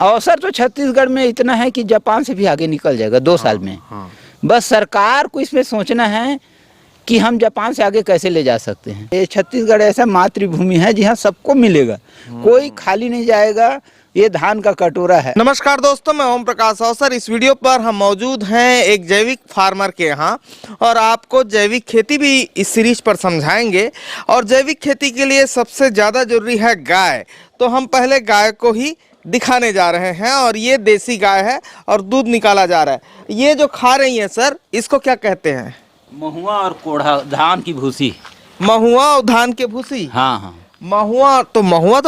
अवसर तो छत्तीसगढ़ में इतना है कि जापान से भी आगे निकल जाएगा 2 साल में। बस सरकार को इसमें सोचना है कि हम जापान से आगे कैसे ले जा सकते हैं। ये छत्तीसगढ़ ऐसा मातृभूमि है जहाँ सबको मिलेगा, कोई खाली नहीं जाएगा। ये धान का कटोरा है। नमस्कार दोस्तों, मैं ओम प्रकाश अवसर। इस वीडियो पर हम मौजूद हैं एक जैविक फार्मर के यहाँ और आपको जैविक खेती भी इस सीरीज पर समझाएंगे। और जैविक खेती के लिए सबसे ज़्यादा जरूरी है गाय, तो हम पहले गाय को ही दिखाने जा रहे हैं। और ये देसी गाय है और दूध निकाला जा रहा है। ये जो खा रही है सर, इसको क्या कहते हैं? महुआ और कोढ़ा, धान की भूसी। महुआ और धान के भूसी। हाँ। महुआ तो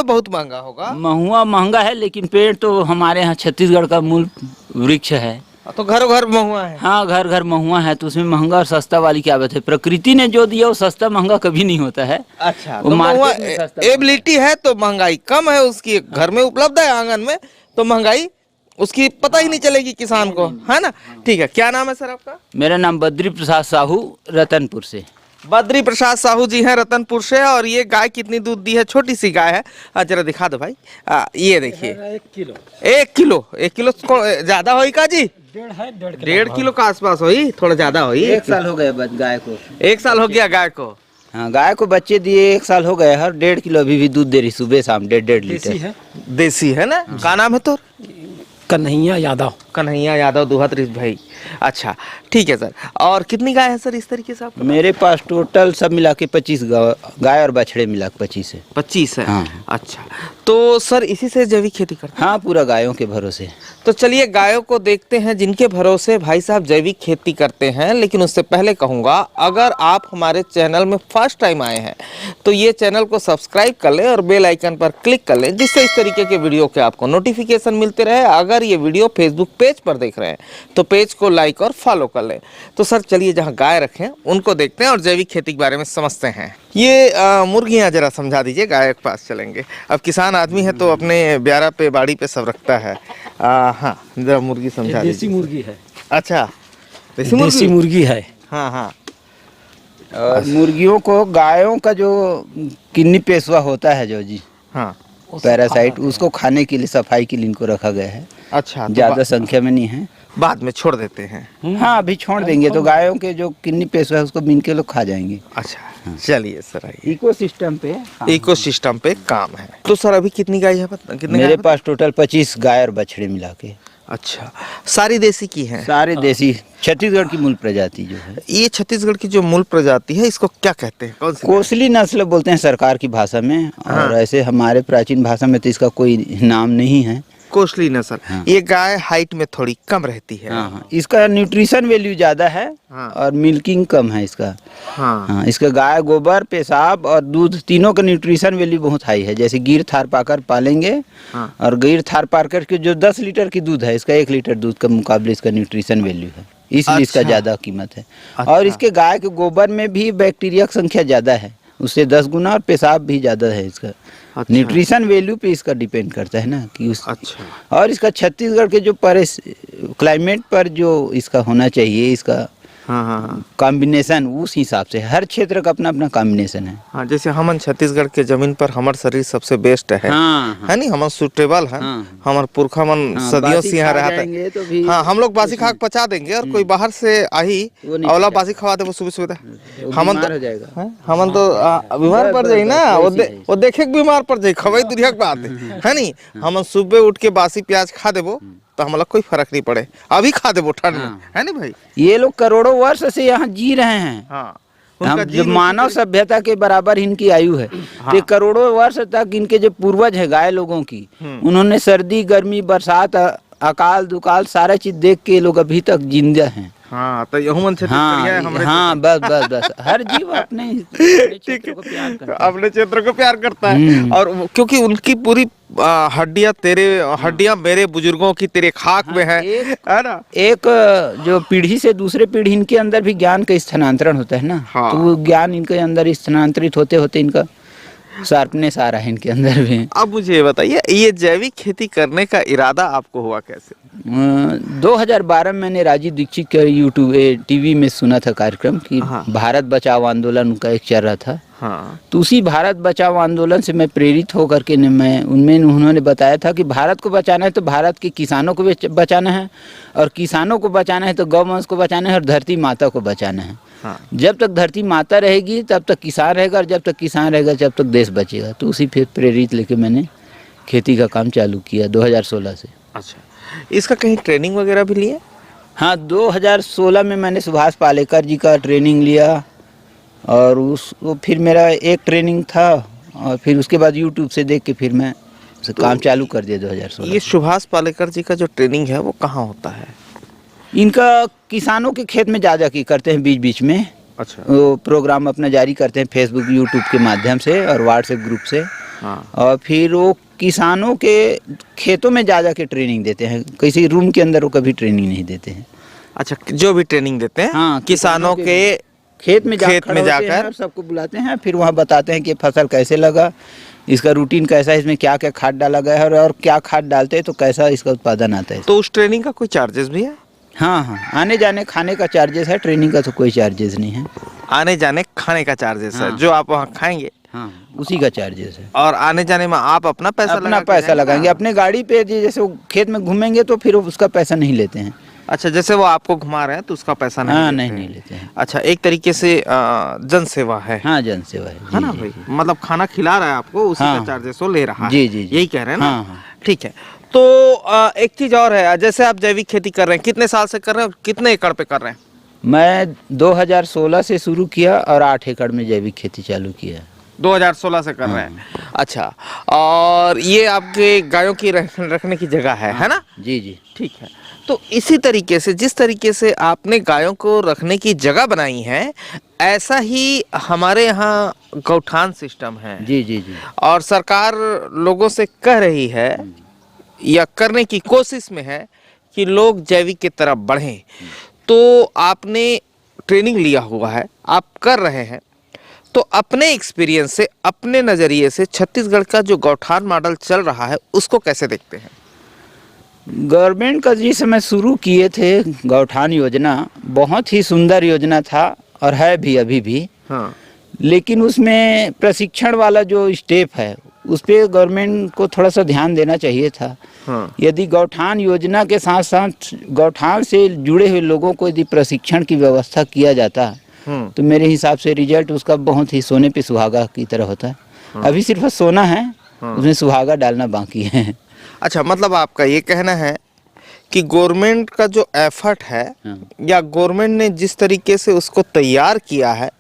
बहुत महंगा होगा। महुआ महंगा है, लेकिन पेड़ तो हमारे यहाँ छत्तीसगढ़ का मूल वृक्ष है। तो घर घर महुआ है। हाँ, घर घर महुआ है, तो उसमें महंगा और सस्ता वाली क्या बात है। प्रकृति ने जो दिया वो सस्ता महंगा कभी नहीं होता है। अच्छा, तो महुआ एबिलिटी है तो महंगाई कम है उसकी। घर में उपलब्ध है आंगन में, तो महंगाई उसकी पता ही नहीं चलेगी किसान को, है ना। ठीक है, क्या नाम है सर आपका? मेरा नाम बद्री प्रसाद साहू, रतनपुर से। बद्री प्रसाद साहू जी हैं रतनपुर से। और ये गाय कितनी दूध दी है? छोटी सी गाय है, जरा दिखा दो भाई। ये देखिए, 1 किलो ज्यादा होई का जी? 1.5 किलो का आसपास होई, थोड़ा ज्यादा होई। 1 साल हो गया गाय को। 1 साल हो गया गाय को। हाँ, गाय को बच्चे दिए 1 साल हो गए। हर 1.5 किलो अभी भी दूध दे रही, सुबह शाम 1.5 लीटर। देसी है ना। क्या नाम है तो? कन्हैया यादव। कन्हैया यादव दुहत भाई। अच्छा, ठीक है सर। और कितनी गाय है सर इस तरीके से आपके? मेरे पास टोटल सब मिला के 25 गाय और बछड़े मिला के 25 है। 25 है। हाँ। अच्छा, तो सर इसी से जैविक खेती करते हैं? हाँ, पूरा गायों के भरोसे। तो चलिए गायों को देखते हैं जिनके भरोसे भाई साहब जैविक खेती करते हैं। लेकिन उससे पहले कहूँगा, अगर आप हमारे चैनल में फर्स्ट टाइम आए हैं तो ये चैनल को सब्सक्राइब कर लें और बेल आइकन पर क्लिक कर लें, जिससे इस तरीके के वीडियो के आपको नोटिफिकेशन मिलते रहे। अगर ये वीडियो फेसबुक पेज पर देख रहे हैं तो पेज को लाइक और फॉलो कर लें। तो सर चलिए जहाँ गाय रखें उनको देखते हैं और जैविक खेती के बारे में समझते हैं। ये मुर्गियाँ जरा समझा दीजिए, गाय के पास चलेंगे। अब किसान आदमी है तो अपने ब्यारा पे बाड़ी पे सब रखता है। हाँ, जरा मुर्गी समझा दीजिए। देसी मुर्गी है। अच्छा, देसी मुर्गी है। हाँ हाँ। और मुर्गियों को, गायों का जो किन्नी पेशवा होता है जो जी, हाँ, पैरासाइट, उसको खाने के लिए, सफाई के लिए इनको रखा गया है। अच्छा, ज्यादा संख्या में नहीं है, बाद में छोड़ देते हैं। हाँ, अभी छोड़ देंगे तो गायों के जो किन्नी पेशवा है उसको बीन के लोग खा जाएंगे। अच्छा, चलिए सर, इकोसिस्टम पे इकोसिस्टम पे काम है। तो सर अभी कितनी गाय है? कितने? मेरे पास टोटल 25 गाय और बछड़े मिला के। अच्छा, सारी देसी की हैं? सारे देसी, छत्तीसगढ़ की मूल प्रजाति जो है। ये छत्तीसगढ़ की जो मूल प्रजाति है, इसको क्या कहते हैं? कौन सी? कोसली नस्ल बोलते हैं सरकार की भाषा में। और ऐसे हमारे प्राचीन भाषा में तो इसका कोई नाम नहीं है। कोसली नस्ल। हाँ। ये गाय हाइट में थोड़ी कम रहती है। हाँ, इसका न्यूट्रिशन वैल्यू ज़्यादा है। हाँ। और मिल्किंग कम है इसका। हाँ। हाँ, इसका गाय गोबर, पेशाब और दूध, तीनों का न्यूट्रिशन वैल्यू बहुत हाई है। जैसे गिर थारपाकर पालेंगे। हाँ। और गिर थारपाकर के जो 10 लीटर की दूध है, इसका 1 लीटर दूध के मुकाबले इसका न्यूट्रिशन वैल्यू है, इसलिए इसका ज़्यादा कीमत है। अच्छा। और इसके गाय के गोबर में भी बैक्टीरिया की संख्या ज़्यादा है, उससे 10 गुना, और पेशाब भी ज़्यादा है इसका। अच्छा। न्यूट्रिशन वैल्यू पे इसका डिपेंड करता है ना कि उस। अच्छा। और इसका छत्तीसगढ़ के जो क्लाइमेट पर जो इसका होना चाहिए, इसका हाँ हाँ, कॉम्बिनेशन उस हिसाब से, हर क्षेत्र का अपना अपना कॉम्बिनेशन है। हाँ, जैसे हमन छत्तीसगढ़ के जमीन पर हमार शरीर सबसे बेस्ट है। हाँ, हाँ। है नहीं, हम सुटेबल है। हाँ। हमार पुरखा मन हाँ, सदियों बासी से यहाँ खा रहता जाएंगे है। तो भी हाँ, हम लोग बासी खा के पचा देंगे। और कोई बाहर से आई वो नहीं अवला पचा। बासी खवा दे, वो सुबह सुबह वो हमन बीमार तो हो जाएगा। हमन तो बीमार पड़ जाई ना। वो देखे के बीमार पड़ जाई, खवाई दुनिया की बात है नहीं। हमन सुबह उठ के बासी प्याज खा देबो तो हम लोग कोई फर्क नहीं पड़े। अभी खा देबो ठंड में, है नहीं भाई। ये लोग करोड़ों वर्ष से यहाँ जी रहे हैं। हाँ, हम जो मानव सभ्यता के बराबर इनकी आयु है। तो करोड़ों वर्ष तक इनके जो पूर्वज है गाय लोगों की, उन्होंने सर्दी, गर्मी, बरसात, अकाल दुकाल सारा चीज देख के लोग अभी तक जिंदा हैं। हाँ, तो यहू मन हाँ, बस हर जीव अपने क्षेत्र को प्यार करता है। अपने क्षेत्र को प्यार करता है। और क्योंकि उनकी पूरी हड्डियां मेरे बुजुर्गों की तेरे खाक में है ना। एक जो पीढ़ी से दूसरे पीढ़ी, इनके अंदर भी ज्ञान का स्थानांतरण होता है ना। हाँ। तो वो ज्ञान इनके अंदर स्थानांतरित होते होते इनका शार्पनेस आ रहा है इनके अंदर भी। अब मुझे ये बताइए, ये जैविक खेती करने का इरादा आपको हुआ कैसे? 2012 में मैंने राजीव दीक्षित के यूट्यूब टीवी में सुना था कार्यक्रम कि हाँ। भारत बचाओ आंदोलन उनका एक चल रहा था। हाँ। तो उसी भारत बचाओ आंदोलन से मैं प्रेरित होकर के उन्होंने बताया था कि भारत को बचाना है तो भारत के किसानों को भी बचाना है, और किसानों को बचाना है तो गौवंश को बचाना है, और धरती माता को बचाना है। हाँ। जब तक धरती माता रहेगी तब तक किसान रहेगा, और जब तक किसान रहेगा जब तक देश बचेगा। तो उसी फिर प्रेरित लेके मैंने खेती का काम चालू किया 2016 से। अच्छा, इसका कहीं ट्रेनिंग वगैरह भी लिए? हाँ, 2016 में मैंने सुभाष पालेकर जी का ट्रेनिंग लिया, और फिर मेरा एक ट्रेनिंग था, और फिर उसके बाद यूट्यूब से देख के फिर मैं काम चालू कर दिया 2016। ये सुभाष पालेकर जी का जो ट्रेनिंग है वो कहाँ होता है? इनका किसानों के खेत में जा के करते हैं बीच बीच में। अच्छा। वो प्रोग्राम अपना जारी करते हैं फेसबुक यूट्यूब के माध्यम से और व्हाट्सएप ग्रुप से। हाँ। और फिर वो किसानों के खेतों में जा के ट्रेनिंग देते हैं, किसी रूम के अंदर वो कभी ट्रेनिंग नहीं देते हैं। अच्छा, जो भी ट्रेनिंग देते हैं, हाँ, किसानों के खेत में जाकर जाकर सबको बुलाते हैं, फिर वहाँ बताते हैं कि फसल कैसे लगा, इसका रूटीन कैसा है, इसमें क्या क्या खाद डाला गया है, और क्या खाद डालते हैं तो कैसा इसका उत्पादन आता है। तो उस ट्रेनिंग का कोई चार्जेस भी है? हाँ हाँ, आने जाने खाने का चार्जेस है, ट्रेनिंग का तो कोई चार्जेस नहीं है। आने जाने खाने का चार्जेस है, हाँ। जो आप वहाँ खाएंगे। हाँ, उसी का चार्जेस है। और आने जाने में आप अपना पैसा अपना पैसा लगाएंगे अपने गाड़ी पे, जैसे वो खेत में घूमेंगे तो फिर उसका पैसा नहीं लेते हैं। अच्छा, जैसे वो आपको घुमा रहे हैं तो उसका पैसा नहीं हाँ, लेते नहीं हैं। लेते हैं। अच्छा, एक तरीके से जन सेवा है। हाँ, जन सेवा है ना भाई, मतलब खाना खिला रहा है आपको, उसी हाँ। का चार्जेस वो ले रहा है। जी, जी, जी। यही कह रहे हैं ना? हाँ, हाँ। ठीक है। तो एक चीज और है, जैसे आप जैविक खेती कर रहे हैं, कितने साल से कर रहे हैं और कितने एकड़ पे कर रहे हैं? मैं 2016 से शुरू किया और 8 एकड़ में जैविक खेती चालू किया। 2016 से कर रहे हैं। अच्छा, और ये आपके गायों की रखने की जगह है ना? जी जी। ठीक है। तो इसी तरीके से, जिस तरीके से आपने गायों को रखने की जगह बनाई है, ऐसा ही हमारे यहाँ गौठान सिस्टम है। जी जी जी। और सरकार लोगों से कह रही है या करने की कोशिश में है कि लोग जैविक की तरफ बढ़ें। तो आपने ट्रेनिंग लिया हुआ है, आप कर रहे हैं, तो अपने एक्सपीरियंस से, अपने नज़रिए से छत्तीसगढ़ का जो गौठान मॉडल चल रहा है उसको कैसे देखते हैं? गवर्नमेंट का जिस समय शुरू किए थे गौठान योजना, बहुत ही सुंदर योजना था और है भी अभी भी। हाँ। लेकिन उसमें प्रशिक्षण वाला जो स्टेप है उस पर गवर्नमेंट को थोड़ा सा ध्यान देना चाहिए था। हाँ। यदि गौठान योजना के साथ साथ गौठान से जुड़े हुए लोगों को यदि प्रशिक्षण की व्यवस्था किया जाता तो मेरे हिसाब से रिजल्ट उसका बहुत ही सोने पे सुहागा की तरह होता है। अभी सिर्फ सोना है, उसमें सुहागा डालना बाकी है। अच्छा, मतलब आपका ये कहना है कि गवर्नमेंट का जो एफर्ट है या गवर्नमेंट ने जिस तरीके से उसको तैयार किया है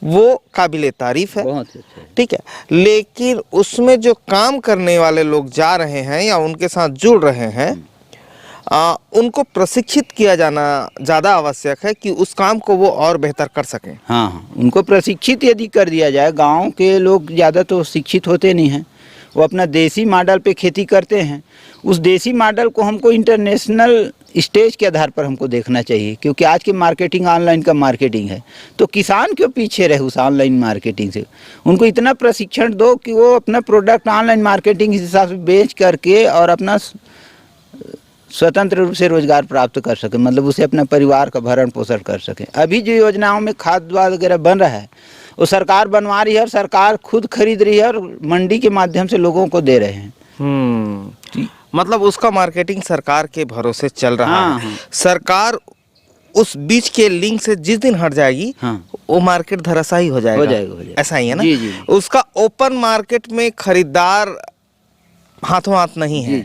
वो काबिले तारीफ है। बहुत अच्छा है। ठीक है, लेकिन उसमें जो काम करने वाले लोग जा रहे हैं या उनके साथ जुड़ रहे हैं, उनको प्रशिक्षित किया जाना ज़्यादा आवश्यक है कि उस काम को वो और बेहतर कर सकें। हाँ, उनको प्रशिक्षित यदि कर दिया जाए। गांव के लोग ज़्यादा तो शिक्षित होते नहीं हैं, वो अपना देसी मॉडल पे खेती करते हैं। उस देसी मॉडल को हमको इंटरनेशनल स्टेज के आधार पर हमको देखना चाहिए, क्योंकि आज की मार्केटिंग ऑनलाइन का मार्केटिंग है। तो किसान क्यों पीछे रहे उस ऑनलाइन मार्केटिंग से? उनको इतना प्रशिक्षण दो कि वो अपना प्रोडक्ट ऑनलाइन मार्केटिंग के हिसाब से बेच करके और अपना स्वतंत्र रूप से रोजगार प्राप्त कर सके, मतलब उसे अपना परिवार का भरण पोषण कर सके। अभी जो योजनाओं में खाद वगैरह बन रहा है वो सरकार बनवा रही है और सरकार खुद खरीद रही है और मंडी के माध्यम से लोगों को दे रहे हैं। मतलब उसका मार्केटिंग सरकार के भरोसे चल रहा है। हाँ। सरकार उस बीच के लिंक से जिस दिन हट जाएगी, हाँ। वो मार्केट धराशायी हो जाएगा। हो जाएगा। ऐसा ही है ना? जी, जी। उसका ओपन मार्केट में खरीदार हाथों हाथ नहीं है।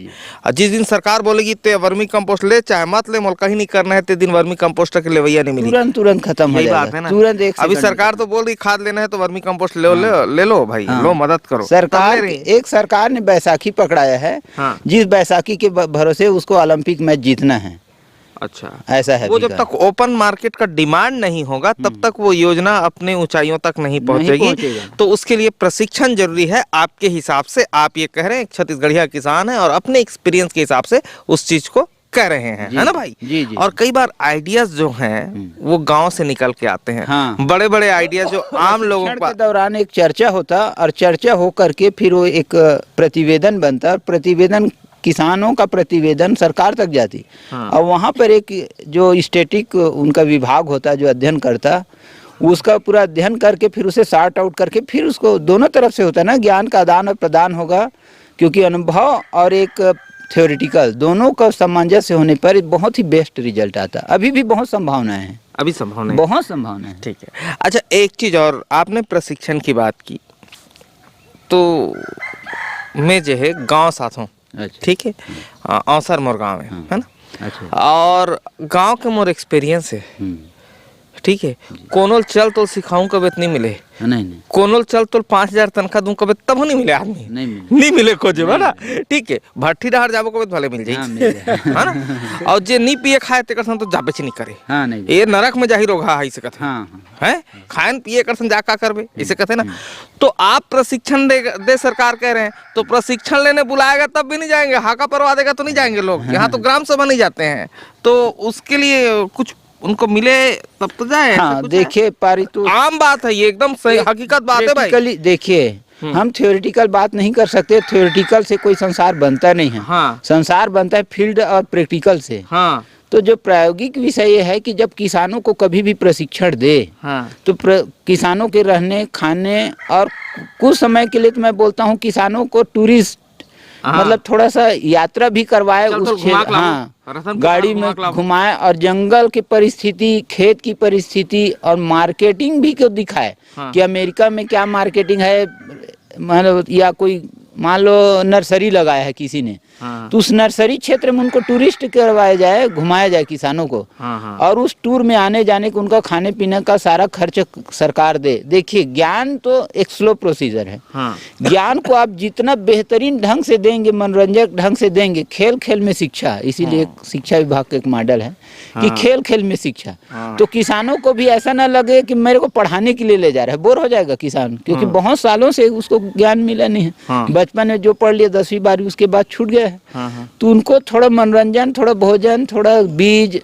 और जिस दिन सरकार बोलेगी ते वर्मी कंपोस्ट ले चाहे मत ले, मोल कहीं नहीं करना है, ते दिन वर्मी कंपोस्ट के लेवैया नहीं मिली, तुरंत खत्म हो जाएगा। बात है ना? तुरंत एक अभी सेकंड सरकार तो बोल रही खाद लेना है तो वर्मी कंपोस्ट ले लो भाई। हाँ। लो मदद करो। सरकार एक सरकार ने बैसाखी पकड़ाया है। हाँ। जिस बैसाखी के भरोसे उसको ओलंपिक मैच जीतना है। अच्छा, ऐसा है। वो जब तक ओपन मार्केट का डिमांड नहीं होगा तब तक वो योजना अपने ऊंचाइयों तक नहीं पहुंचेगी। तो उसके लिए प्रशिक्षण जरूरी है। आपके हिसाब से आप ये कह रहे हैं छत्तीसगढ़िया किसान है और अपने एक्सपीरियंस के हिसाब से उस चीज को कह रहे हैं, जी, है ना भाई? जी, जी। और कई बार आइडियाज जो हैं वो गांव से निकल के आते हैं। हाँ। बड़े बड़े आइडिया जो आम लोगों प्रशिक्षण का के दौरान एक चर्चा होता और चर्चा हो करके फिर वो एक प्रतिवेदन बनता और प्रतिवेदन किसानों का प्रतिवेदन सरकार तक जाती। हाँ। और वहाँ पर एक जो स्टैटिक उनका विभाग होता जो अध्ययन करता, उसका पूरा अध्ययन करके फिर उसे सॉर्ट आउट करके फिर उसको दोनों तरफ से होता है ना, ज्ञान का आदान और प्रदान होगा, क्योंकि अनुभव और एक थ्योरेटिकल दोनों का सामंजस्य होने पर बहुत ही बेस्ट रिजल्ट आता। अभी भी बहुत संभावनाएं हैं, अभी संभव नहीं। बहुत संभावना है। ठीक है। अच्छा, एक चीज और, आपने प्रशिक्षण की बात की, तो मैं जो है गांव साथ हूँ, अच्छा, ठीक है, औसर मोर गाँव है ना? अच्छा, और गांव के मोर एक्सपीरियंस है, ठीक है। कोनोल चल तो सिखाऊं कभी नहीं मिले, नहीं नहीं कोनोल चल तो 5,000 तनखा दूं कभी तब नहीं मिले आदमी, नहीं मिले। नहीं मिले को जो है ना, ठीक है। भट्टी डहार जाबो कभी भले मिल जाई, हाँ, मिल जाए। है ना? और जे नहीं पिए खाए ते करसन तो जाबे नहीं करे, हाँ नहीं ये नरक में जाही रोगा है, इसे कहते हाँ हाँ हैं, खान पिए करसन जा का करबे, इसे कहते हैं ना। तो आप प्रशिक्षण दे सरकार कह रहे हैं, तो प्रशिक्षण लेने बुलाएगा तब भी नहीं जाएंगे, हाका परवा देगा तो नहीं जाएंगे लोग, यहाँ तो ग्राम सभा नहीं जाते हैं, तो उसके लिए कुछ उनको मिले तब तो जाए, ऐसा हाँ। कुछ देखिए पारितोष आम बात है ये, एकदम सही हकीकत बात है भाई। Practically देखिए, हम थ्योरेटिकल बात नहीं कर सकते, थ्योरेटिकल से कोई संसार बनता नहीं है। हाँ। संसार बनता है फील्ड और प्रैक्टिकल से। हाँ तो जो प्रायोगिक विषय ये है कि जब किसानों को कभी भी प्रशिक्षण दे, हाँ तो किसानों के रहने खाने और कुछ समय के लिए, तो मैं बोलता हूँ किसानों को टूरिस्ट हाँ। मतलब थोड़ा सा यात्रा भी करवाए चल उस तो घुमा के लाओ। हाँ, रतनपुर गाड़ी घुमा में के लाओ। घुमाए और जंगल की परिस्थिति, खेत की परिस्थिति और मार्केटिंग भी क्यों दिखाए हाँ। कि अमेरिका में क्या मार्केटिंग है, मतलब या कोई मान लो नर्सरी लगाया है किसी ने, हाँ। तो उस नर्सरी क्षेत्र में उनको टूरिस्ट करवाया जाए, घुमाया जाए किसानों को, हाँ, हाँ। और उस टूर में आने जाने को उनका खाने पीने का सारा खर्च सरकार दे। देखिए ज्ञान तो एक स्लो प्रोसीजर है। हाँ। ज्ञान को आप जितना बेहतरीन ढंग से देंगे, मनोरंजक ढंग से देंगे, खेल खेल में शिक्षा, इसीलिए शिक्षा विभाग का एक मॉडल है कि खेल खेल में शिक्षा। तो किसानों को भी ऐसा ना लगे कि मेरे को पढ़ाने के लिए ले जा रहा है, बोर हो जाएगा किसान, क्योंकि बहुत सालों से उसको ज्ञान मिला नहीं है। हाँ। बचपन में जो पढ़ लिया 10वीं 12वीं, उसके बाद छूट गया है। हाँ। तो उनको थोड़ा मनोरंजन, थोड़ा भोजन, थोड़ा बीज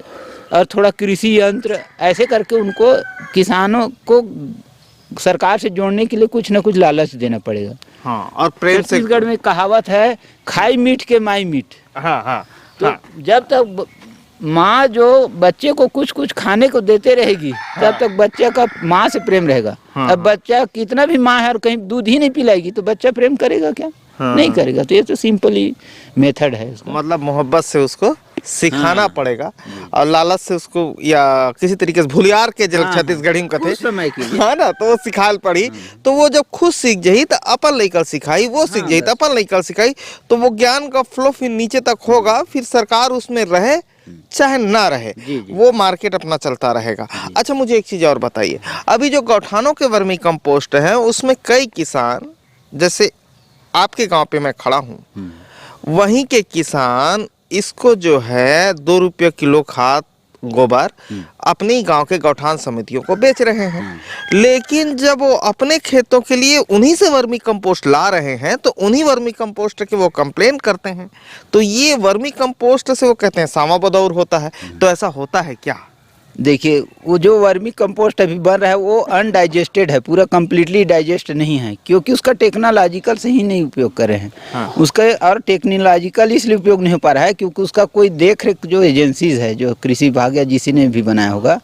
और थोड़ा कृषि यंत्र, ऐसे करके उनको किसानों को सरकार से जोड़ने के लिए कुछ ना कुछ लालच देना पड़ेगा। हाँ। और प्रेम से, छत्तीसगढ़ में कहावत है, खाई मीठ के माई मीठ। हाँ हाँ तो जब तक माँ जो बच्चे को कुछ कुछ खाने को देते रहेगी, तब तक बच्चे का माँ से प्रेम रहेगा। अब बच्चा कितना भी माँ है और कहीं दूध ही नहीं पिलाएगी, तो बच्चा प्रेम करेगा क्या? नहीं करेगा। तो ये तो सिंपली मेथड है इसका। मतलब मोहब्बत से उसको सिखाना पड़ेगा, और लालच से उसको या किसी तरीके से भूलियार के जल छत्तीसगढ़ी में कथे कुछ समय के लिए। हाँ ना, तो वो सिखाल पड़ी, तो वो जब खुद सीख जाई तो अपन लेकर सिखाई, वो सीख जाई तो अपन लेकर सिखाई, तो वो ज्ञान का फ्लो फिर नीचे तक होगा, फिर सरकार उसमें रहे चाहे ना रहे, वो मार्केट अपना चलता रहेगा। अच्छा, मुझे एक चीज और बताइए, अभी जो गौठानों के वर्मी कंपोस्ट है उसमें कई किसान, जैसे आपके गांव पे मैं खड़ा हूँ, वहीं के किसान इसको जो है 2 रुपये किलो खाद गोबर अपने ही गांव के गौठान समितियों को बेच रहे हैं। लेकिन जब वो अपने खेतों के लिए उन्हीं से वर्मी कंपोस्ट ला रहे हैं, तो उन्हीं वर्मी कंपोस्ट के वो कंप्लेन करते हैं। तो ये वर्मी कंपोस्ट से वो कहते हैं सामा बदौर होता है, तो ऐसा होता है क्या? देखिए, वो जो वर्मी कंपोस्ट अभी बन रहा है वो अनडाइजेस्टेड है, पूरा कंप्लीटली डाइजेस्ट नहीं है, क्योंकि उसका टेक्नोलॉजिकल से ही नहीं उपयोग कर रहे हैं। उसका और टेक्नोलॉजिकल इसलिए उपयोग नहीं हो पा रहा है क्योंकि उसका कोई देख रेख जो एजेंसीज है, जो कृषि विभाग या जिसी ने भी बनाया होगा,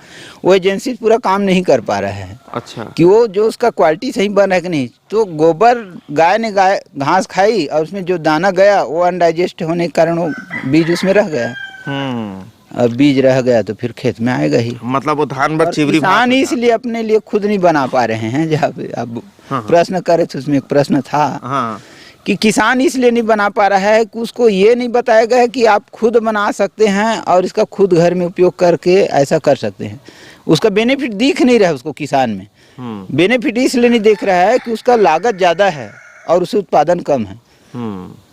वो एजेंसीज पूरा काम नहीं कर पा रहा है। अच्छा। कि वो जो उसका क्वालिटी सही बन रहा है कि नहीं। तो गोबर गाय ने घास खाई और उसमें जो दाना गया वो अनडाइजेस्ट होने के कारण वो बीज उसमें रह गया। अब बीज रह गया तो फिर खेत में आएगा ही। मतलब वो धान बर चिवरी किसान इसलिए अपने लिए खुद नहीं बना पा रहे हैं। जब अब प्रश्न करे तो उसमें एक प्रश्न था कि किसान इसलिए नहीं बना पा रहा है कि उसको ये नहीं बताया गया है कि आप खुद बना सकते हैं और इसका खुद घर में उपयोग करके ऐसा कर सकते हैं। उसका बेनिफिट दिख नहीं रहा है उसको, किसान में बेनिफिट इसलिए नहीं देख रहा है कि उसका लागत ज़्यादा है और उसे उत्पादन कम है।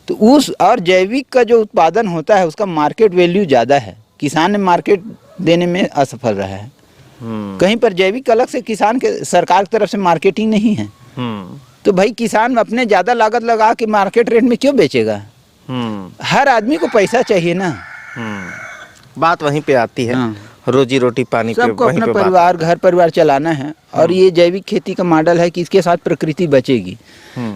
तो उस और जैविक का जो उत्पादन होता है उसका मार्केट वैल्यू ज़्यादा है, किसान ने मार्केट देने में असफल रहा है। कहीं पर जैविक अलग से किसान के सरकार की तरफ से मार्केटिंग नहीं है। तो भाई किसान अपने ज़्यादा लागत लगा के मार्केट रेट में क्यों बेचेगा? हर आदमी को पैसा चाहिए ना। बात वहीं पे आती है, हाँ। रोजी रोटी पानी पे सबको वहीं अपना पे बात। परिवार घर परिवार चलाना है और ये जैविक खेती का मॉडल है कि इसके साथ प्रकृति बचेगी,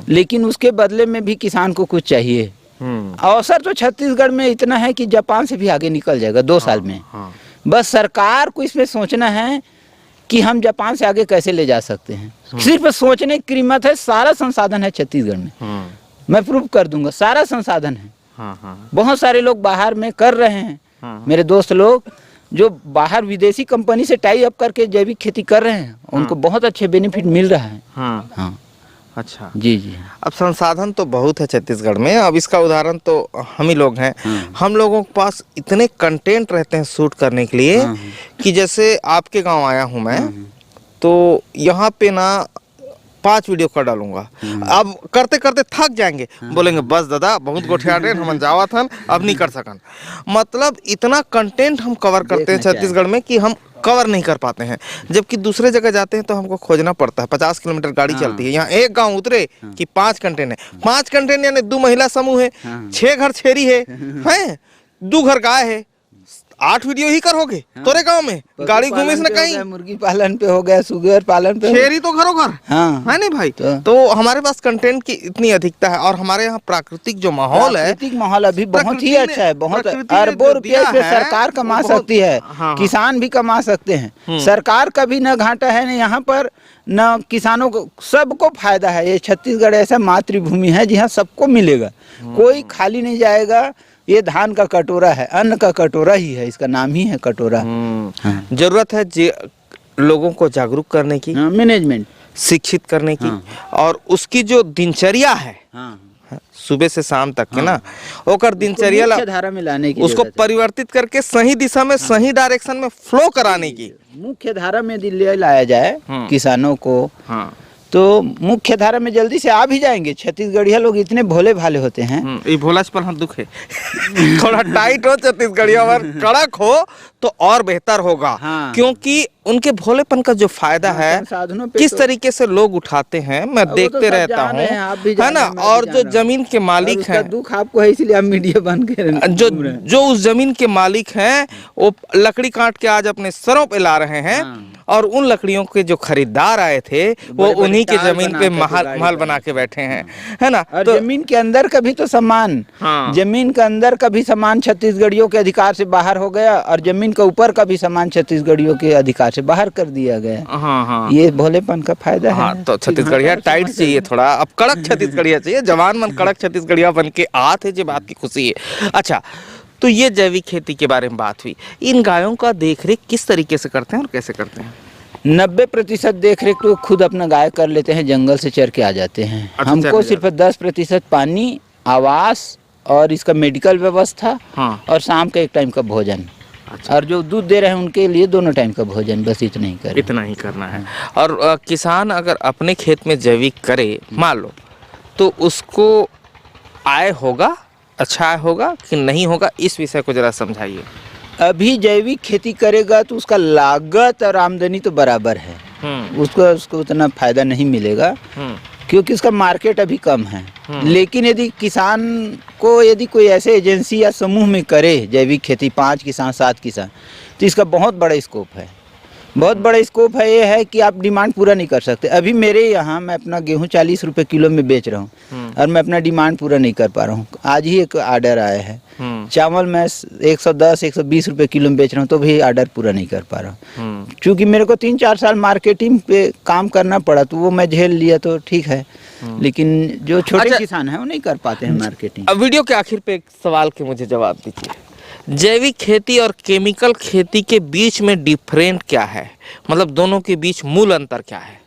लेकिन उसके बदले में भी किसान को कुछ चाहिए। अवसर तो छत्तीसगढ़ में इतना है कि जापान से भी आगे निकल जाएगा 2 साल में। बस सरकार को इसमें सोचना है कि हम जापान से आगे कैसे ले जा सकते हैं। सिर्फ सोचने की कीमत है, सारा संसाधन है छत्तीसगढ़ में। मैं प्रूव कर दूंगा, सारा संसाधन है। बहुत सारे लोग बाहर में कर रहे हैं, मेरे दोस्त लोग जो बाहर विदेशी कंपनी से टाई अप करके जैविक खेती कर रहे हैं, उनको बहुत अच्छे बेनिफिट मिल रहा है। हाँ, अच्छा जी जी। अब संसाधन तो बहुत है छत्तीसगढ़ में। अब इसका उदाहरण तो हम ही लोग हैं। हम लोगों के पास इतने कंटेंट रहते हैं शूट करने के लिए कि जैसे आपके गांव आया हूं मैं, तो यहाँ पे ना 5 वीडियो कर डालूंगा। अब करते करते थक जाएंगे, बोलेंगे बस दादा बहुत गोठियाटे हम जावा था, अब नहीं कर सकन। मतलब इतना कंटेंट हम कवर करते हैं छत्तीसगढ़ में कि हम कवर नहीं कर पाते हैं। जबकि दूसरे जगह जाते हैं तो हमको खोजना पड़ता है, 50 किलोमीटर गाड़ी चलती है। यहाँ एक गांव उतरे कि 5 कंटेंट है। 5 कंटेंट यानी 2 महिला समूह है, 6 घर छेरी है, 2 घर गाय है, 8 वीडियो ही करोगे तोरे गांव में। गाड़ी घूमे ना कहीं, मुर्गी पालन पे हो गया, सुगर पालन पे, छेरी तो घरों घर है नहीं भाई। तो हमारे पास कंटेंट की इतनी अधिकता है और हमारे यहाँ प्राकृतिक जो माहौल है, प्राकृतिक माहौल अभी बहुत ही अच्छा है। बहुत अरबों रुपये पे सरकार कमा सकती है, किसान भी कमा सकते हैं। सरकार का भी न घाटा है, न यहाँ पर न किसानों को, सबको फायदा है। ये छत्तीसगढ़ ऐसा मातृभूमि है जहाँ सबको मिलेगा, कोई खाली नहीं जाएगा। ये धान का कटोरा है, अन्न का कटोरा ही है, इसका नाम ही है कटोरा। जरूरत है लोगों को जागरूक करने की, मैनेजमेंट शिक्षित करने की, और उसकी जो दिनचर्या है सुबह से शाम तक के ना, ओकर दिनचर्या मुख्य धारा में लाने की, उसको परिवर्तित करके सही दिशा में, सही डायरेक्शन में फ्लो कराने की, मुख्य धारा में दिल्ली लाया जाए किसानों को। तो मुख्य धारा में जल्दी से आ भी जाएंगे। छत्तीसगढ़िया लोग इतने भोले भाले होते हैं। ये भोलाच पर हम दुख है थोड़ा टाइट हो छत्तीसगढ़िया और कड़क हो तो और बेहतर होगा। क्योंकि उनके भोलेपन का जो फायदा है, किस तरीके से लोग उठाते हैं मैं देखते रहता हूँ, है ना। और जो जमीन के मालिक हैं, दुख आपको है इसलिए आप मीडिया बन के जो उस जमीन के मालिक हैं, वो लकड़ी काट के आज अपने सरों पे ला रहे हैं, और उन लकड़ियों के जो खरीदार आए थे वो उन्हीं के जमीन पे महल बना के बैठे हैं, है ना। और तो जमीन के अंदर का भी तो सामान, जमीन के अंदर का भी सामान छत्तीसगढ़ियों के अधिकार से बाहर हो गया, और जमीन के ऊपर का भी सामान छत्तीसगढ़ियों के अधिकार से बाहर कर दिया गया। ये भोलेपन का फायदा है। तो छत्तीसगढ़िया टाइट चाहिए थोड़ा, अब कड़क छत्तीसगढ़िया चाहिए। जवान मन कड़क छत्तीसगढ़िया बन के आते जो बात की खुशी है। अच्छा, तो ये जैविक खेती के बारे में बात हुई। इन गायों का देखरेख किस तरीके से करते हैं और कैसे करते हैं? 90% देखरेख तो खुद अपना गाय कर लेते हैं, जंगल से चर के आ जाते हैं। हमको सिर्फ 10% पानी, आवास और इसका मेडिकल व्यवस्था, और शाम का 1 टाइम का भोजन। और जो दूध दे रहे हैं उनके लिए 2 टाइम का भोजन, बस इतना ही करें। इतना ही करना है। और किसान अगर अपने खेत में जैविक करे मान लो, तो उसको आय होगा, अच्छा आय होगा कि नहीं होगा, इस विषय को जरा समझाइए। अभी जैविक खेती करेगा तो उसका लागत और आमदनी तो बराबर है, उसको उतना फायदा नहीं मिलेगा क्योंकि उसका मार्केट अभी कम है। लेकिन यदि किसान को, यदि कोई ऐसे एजेंसी या समूह में करे जैविक खेती, 5 किसान 7 किसान, तो इसका बहुत बड़ा स्कोप है। बहुत बड़ा स्कोप है। ये है कि आप डिमांड पूरा नहीं कर सकते। अभी मेरे यहाँ मैं अपना गेहूँ 40 रुपए किलो में बेच रहा हूँ और मैं अपना डिमांड पूरा नहीं कर पा रहा हूँ। आज ही एक आर्डर आया है। चावल मैं 110-120 रुपए किलो में बेच रहा हूँ तो भी आर्डर पूरा नहीं कर पा रहा हूँ, क्योंकि मेरे को 3-4 साल मार्केटिंग पे काम करना पड़ा, तो वो मैं झेल लिया तो ठीक है। लेकिन जो छोटे किसान हैं वो नहीं कर पाते हैं मार्केटिंग। अब वीडियो के आखिर पे एक सवाल के मुझे जवाब दीजिए, जैविक खेती और केमिकल खेती के बीच में डिफरेंट क्या है? मतलब दोनों के बीच मूल अंतर क्या है?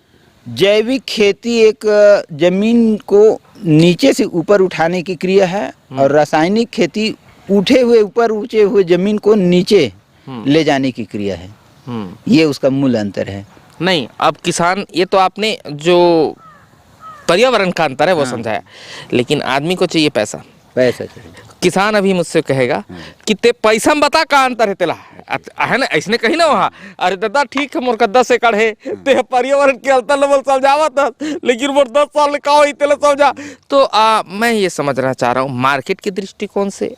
जैविक खेती एक जमीन को नीचे से ऊपर उठाने की क्रिया है, और रासायनिक खेती उठे हुए ऊपर ऊंचे हुए जमीन को नीचे ले जाने की क्रिया है। ये उसका मूल अंतर है। नहीं, अब किसान, ये तो आपने जो पर्यावरण का अंतर है वो समझाया, लेकिन आदमी को चाहिए पैसा। पैसा चाहिए। किसान अभी मुझसे कहेगा कि ते पैसा में बता का अंतर है तेला, है ना, ऐसने कही ना वहाँ, अरे दादा ठीक है मोर का 10 एकड़ है, ते पर्यावरण के अंतर लेवल समझावा था, लेकिन मोर 10 साल का हो तेला समझा। तो मैं ये समझना चाह रहा हूँ मार्केट के दृष्टिकोण से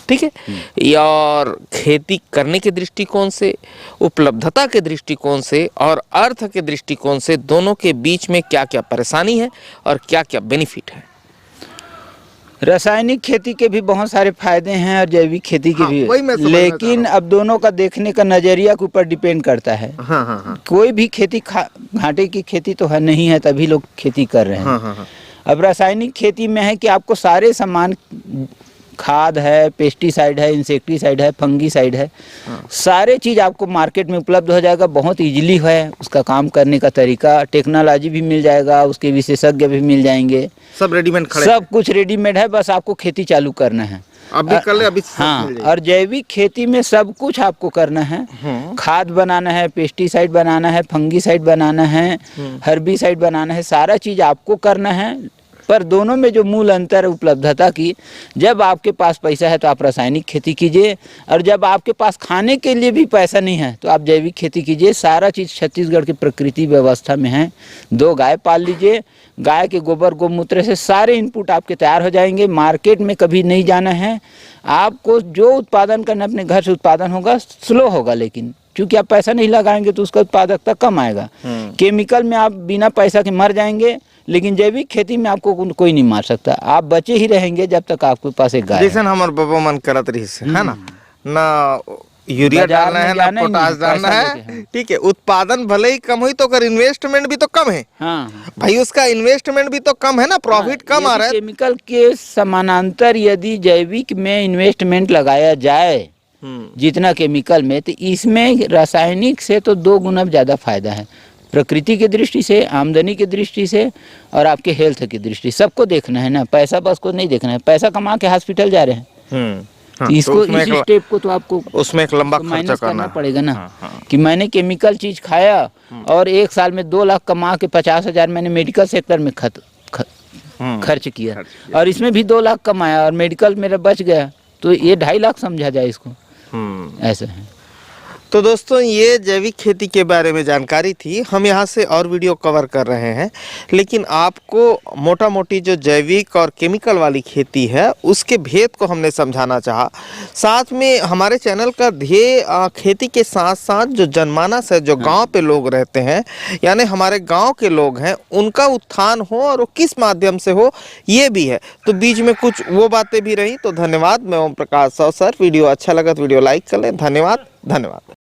ठीक है। और खेती करने के दृष्टिकोण से, उपलब्धता के दृष्टिकोण से और अर्थ के दृष्टिकोण से दोनों के बीच में क्या क्या परेशानी है और क्या क्या बेनिफिट है? रासायनिक खेती के भी बहुत सारे फायदे हैं और जैविक खेती के हाँ, भी, वही मैं समझना लेकिन चाह रहा अब दोनों का देखने का नजरिया के ऊपर डिपेंड करता है। हाँ हाँ हाँ कोई भी खेती घाटे की खेती तो है नहीं है, तभी लोग खेती कर रहे हैं। हाँ हाँ हाँ। अब रासायनिक खेती में है कि आपको सारे सामान, खाद है, पेस्टिसाइड है, इंसेक्टिसाइड है, फंगीसाइड है, सारे चीज़ आपको मार्केट में उपलब्ध हो जाएगा। बहुत इजीली है उसका काम करने का तरीका, टेक्नोलॉजी भी मिल जाएगा, उसके विशेषज्ञ भी मिल जाएंगे, सब रेडीमेड खड़े, सब कुछ रेडीमेड है, बस आपको खेती चालू करना है। अभी कर ले, अभी सब हाँ, मिल जाएगा। और जैविक खेती में सब कुछ आपको करना है। खाद बनाना है, पेस्टिसाइड बनाना है, फंगीसाइड बनाना है, हर्बिसाइड बनाना है, सारा चीज़ आपको करना है। पर दोनों में जो मूल अंतर है उपलब्धता की, जब आपके पास पैसा है तो आप रासायनिक खेती कीजिए, और जब आपके पास खाने के लिए भी पैसा नहीं है तो आप जैविक खेती कीजिए। सारा चीज़ छत्तीसगढ़ की प्रकृति व्यवस्था में है। 2 गाय पाल लीजिए, गाय के गोबर गोमूत्र से सारे इनपुट आपके तैयार हो जाएंगे। मार्केट में कभी नहीं जाना है आपको। जो उत्पादन करना अपने घर से उत्पादन होगा, स्लो होगा, लेकिन क्योंकि आप पैसा नहीं लगाएंगे तो उसका उत्पादकता कम आएगा। केमिकल में आप बिना पैसा के मर जाएंगे, लेकिन जैविक खेती में आपको कोई नहीं मार सकता। आप बचे ही रहेंगे जब तक आपके पास एक गाय है। जैसे हमारे बाबा मन करत रही है ना, ना यूरिया बाजार डालना में है ना जाना ही पोटास नहीं, डालना पैसा है, लेके, हाँ। ठीक है। उत्पादन भले ही कम हुई तो कर इन्वेस्टमेंट भी तो कम है हाँ, भाई, उसका इन्वेस्टमेंट भी तो कम है ना, प्रॉफिट कम आ रहा है। केमिकल के समानांतर यदि जैविक में इन्वेस्टमेंट लगाया जाए जितना केमिकल में, तो इसमें रासायनिक से तो 2 गुना ज़्यादा फायदा है। प्रकृति की दृष्टि से, आमदनी की दृष्टि से और आपके हेल्थ की दृष्टि, सबको देखना है ना। पैसा बस को नहीं देखना है। पैसा कमा के हॉस्पिटल जा रहे हैं, हाँ, तो इसको, तो उसमें इस स्टेप को तो आपको उसमें एक लंबा खर्चा माइनस करना करना पड़ेगा ना। हाँ, हाँ। कि मैंने केमिकल चीज़ खाया और 1 साल में 2 लाख कमा के 50,000 मैंने मेडिकल सेक्टर में खर्च किया, और इसमें भी 2 लाख कमाया और मेडिकल मेरा बच गया, तो ये 2.5 लाख समझा जाए इसको। ऐसा है। तो दोस्तों, ये जैविक खेती के बारे में जानकारी थी। हम यहाँ से और वीडियो कवर कर रहे हैं, लेकिन आपको मोटा मोटी जो जैविक और केमिकल वाली खेती है उसके भेद को हमने समझाना चाहा। साथ में हमारे चैनल का ध्येय खेती के साथ साथ जो जनमानस है, जो गांव पे लोग रहते हैं, यानी हमारे गांव के लोग हैं, उनका उत्थान हो और वो किस माध्यम से हो, ये भी है। तो बीच में कुछ वो बातें भी रही। तो धन्यवाद। मैं ओम प्रकाश साव सर। वीडियो अच्छा लगा तो वीडियो लाइक कर लें। धन्यवाद।